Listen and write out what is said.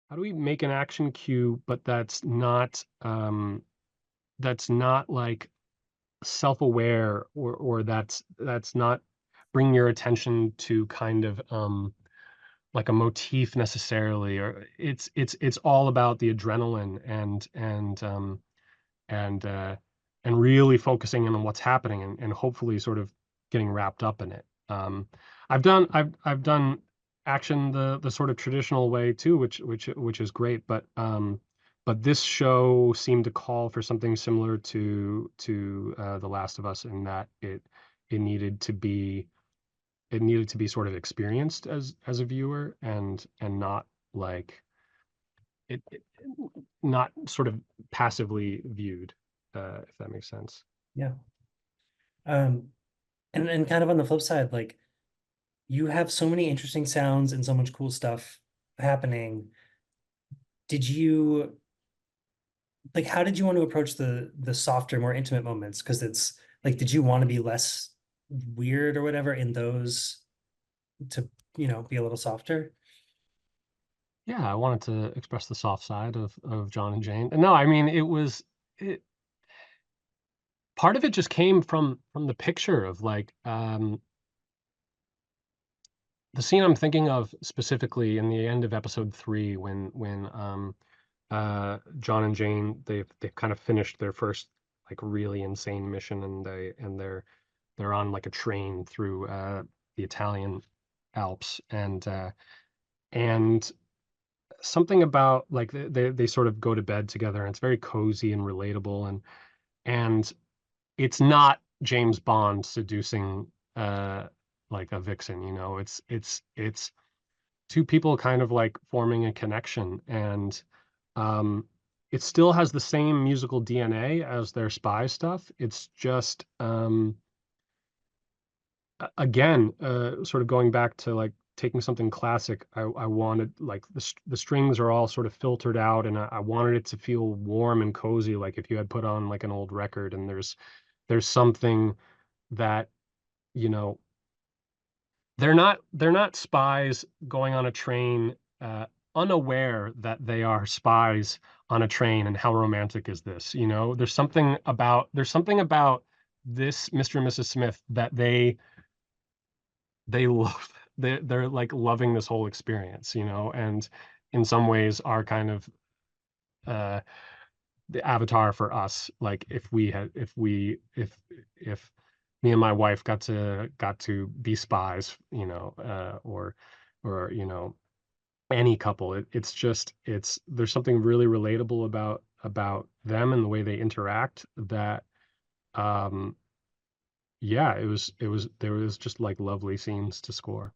how do we make an action cue, but that's not like self-aware, or that's not bring your attention to kind of like a motif necessarily, or it's all about the adrenaline and and really focusing in on what's happening, and hopefully sort of getting wrapped up in it. I've done action the sort of traditional way too, which is great, but this show seemed to call for something similar to The Last of Us, in that it needed to be it needed to be sort of experienced as a viewer, and not like it not sort of passively viewed, if that makes sense. Yeah. Um, and kind of on the flip side, like you have so many interesting sounds and so much cool stuff happening. Did you like how did you want to approach the softer, more intimate moments? Because it's like, did you want to be less weird or whatever in those to, be a little softer? Yeah, I wanted to express the soft side of John and Jane. And no, I mean, it part of it just came from the picture of like, the scene I'm thinking of specifically in the end of episode 3, when John and Jane, they've kind of finished their first like really insane mission, and they're on like a train through the Italian Alps, and something about like they sort of go to bed together, and it's very cozy and relatable, and it's not James Bond seducing like a vixen, it's two people kind of like forming a connection, and it still has the same musical DNA as their spy stuff. It's just again, sort of going back to like taking something classic. I wanted like the strings are all sort of filtered out, and I wanted it to feel warm and cozy, like if you had put on like an old record, and there's something that, you know, they're not spies going on a train, unaware that they are spies on a train, and how romantic is this? There's something about this Mr. and Mrs. Smith that they love. They're like loving this whole experience, and in some ways are kind of uh the avatar for us. Like if me and my wife got to be spies, or any couple, it's just it's there's something really relatable about them and the way they interact, that um yeah, it was there was just like lovely scenes to score.